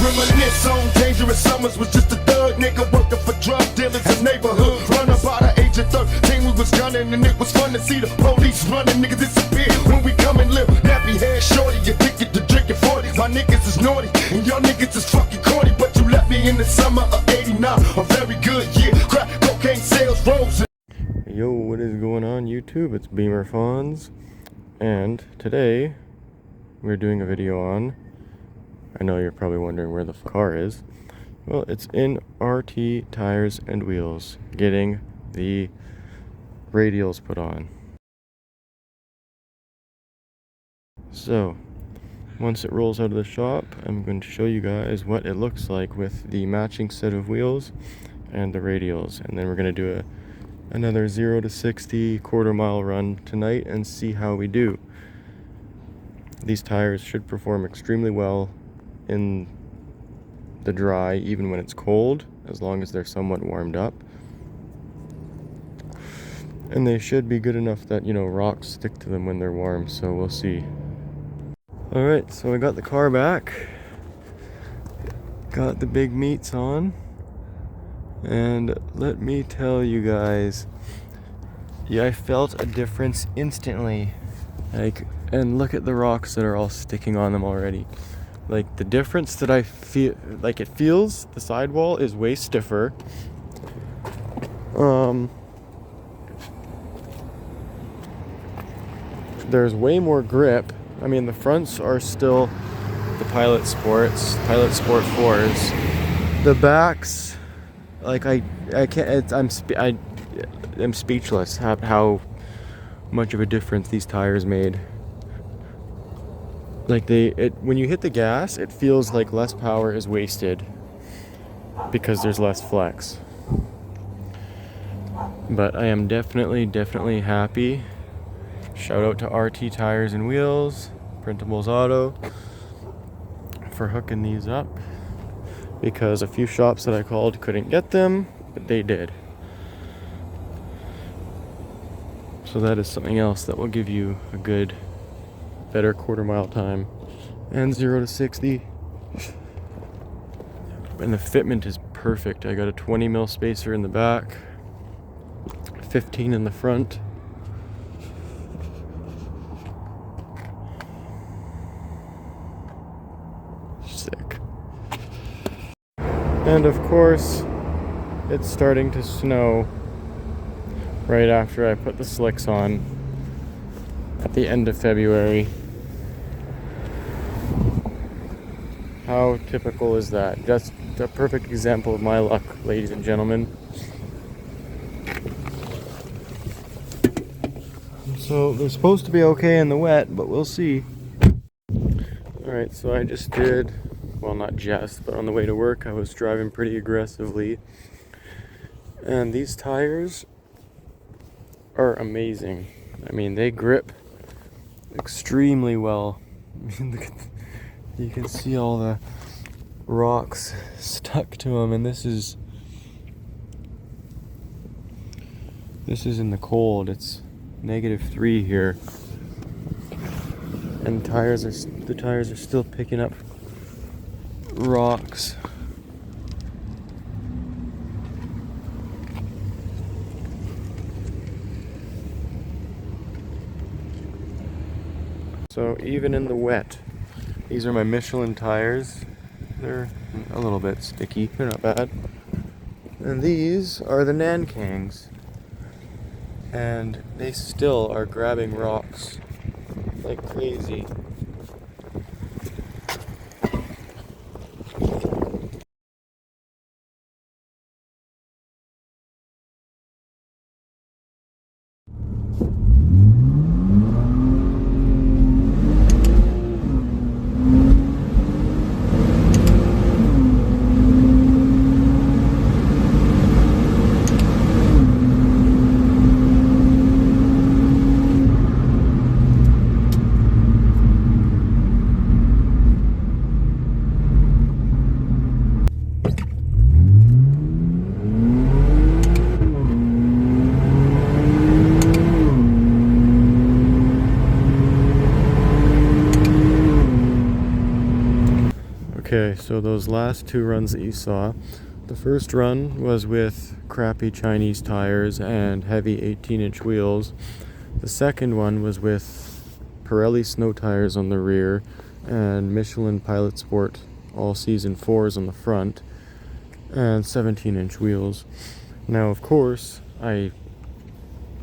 Reminisce on dangerous summers, was just a thug nigga working for drug dealers in neighborhood. Run about the age of 13, we was gunning, and it was fun to see the police running. Niggas disappear when we come and live. Nappy head shorty, addicted to drinking 40. My niggas is naughty, and y'all niggas is fucking corny. But you left me in the summer of '89, a very good year. Crack cocaine sales rose. Yo, what is going on YouTube? It's Beamer-Fonz, and today we're doing a video on, I know you're probably wondering where the car is. Well, it's in RT Tires and Wheels, getting the radials put on. So, once it rolls out of the shop, I'm going to show you guys what it looks like with the matching set of wheels and the radials, and then we're going to do another 0 to 60 quarter-mile run tonight and see how we do. These tires should perform extremely well in the dry, even when it's cold, as long as they're somewhat warmed up. And they should be good enough that, you know, rocks stick to them when they're warm, so we'll see. Alright, so I got the car back. Got the big meats on. And let me tell you guys, yeah, I felt a difference instantly. And look at the rocks that are all sticking on them already. Like, the difference that I feel, like, it feels, the sidewall is way stiffer. There's way more grip. I mean, the fronts are still the Pilot Sport 4s. The backs, like, I can't, I'm speechless how much of a difference these tires made. Like, when you hit the gas, it feels like less power is wasted because there's less flex. But I am definitely happy. Shout out to RT Tires and Wheels, Printables Auto, for hooking these up, because a few shops that I called couldn't get them, but they did. So that is something else that will give you a better quarter-mile time, and 0 to 60. And the fitment is perfect. I got a 20 mil spacer in the back, 15 in the front. Sick. And of course, it's starting to snow right after I put the slicks on at the end of February. How typical is that? Just a perfect example of my luck, ladies and gentlemen. So they're supposed to be okay in the wet, but we'll see. Alright, so I just did, well, not just, but on the way to work I was driving pretty aggressively. And these tires are amazing. I mean, they grip extremely well. I mean, look at you can see all the rocks stuck to them, and this is in the cold. It's -3 here, and the tires are still picking up rocks. So even in the wet, these are my Michelin tires. They're a little bit sticky, they're not bad. And these are the Nankangs. And they still are grabbing rocks like crazy. Okay, so those last two runs that you saw, the first run was with crappy Chinese tires and heavy 18-inch wheels. The second one was with Pirelli snow tires on the rear and Michelin Pilot Sport all-season 4s on the front and 17-inch wheels. Now, of course, I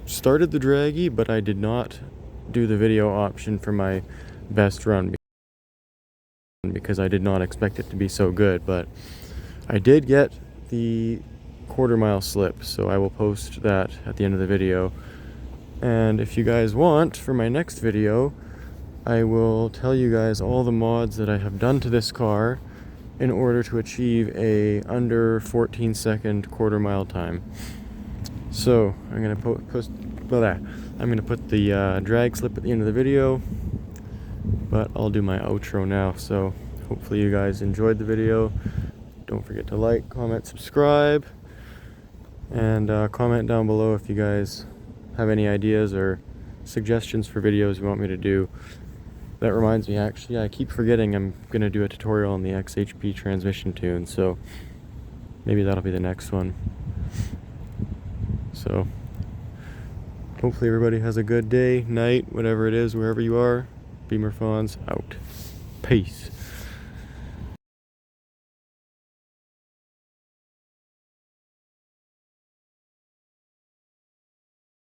started the draggy, but I did not do the video option for my best run because I did not expect it to be so good, but I did get the quarter-mile slip, so I will post that at the end of the video. And if you guys want, for my next video, I will tell you guys all the mods that I have done to this car in order to achieve a under 14-second quarter-mile time. So I'm gonna put the drag slip at the end of the video, but I'll do my outro now. So hopefully you guys enjoyed the video. Don't forget to like, comment, subscribe, and comment down below if you guys have any ideas or suggestions for videos you want me to do. That reminds me, actually, I keep forgetting I'm gonna do a tutorial on the XHP transmission tune, so maybe that'll be the next one. So hopefully everybody has a good day, night, whatever it is, wherever you are. Beamer-Fonz out. Peace.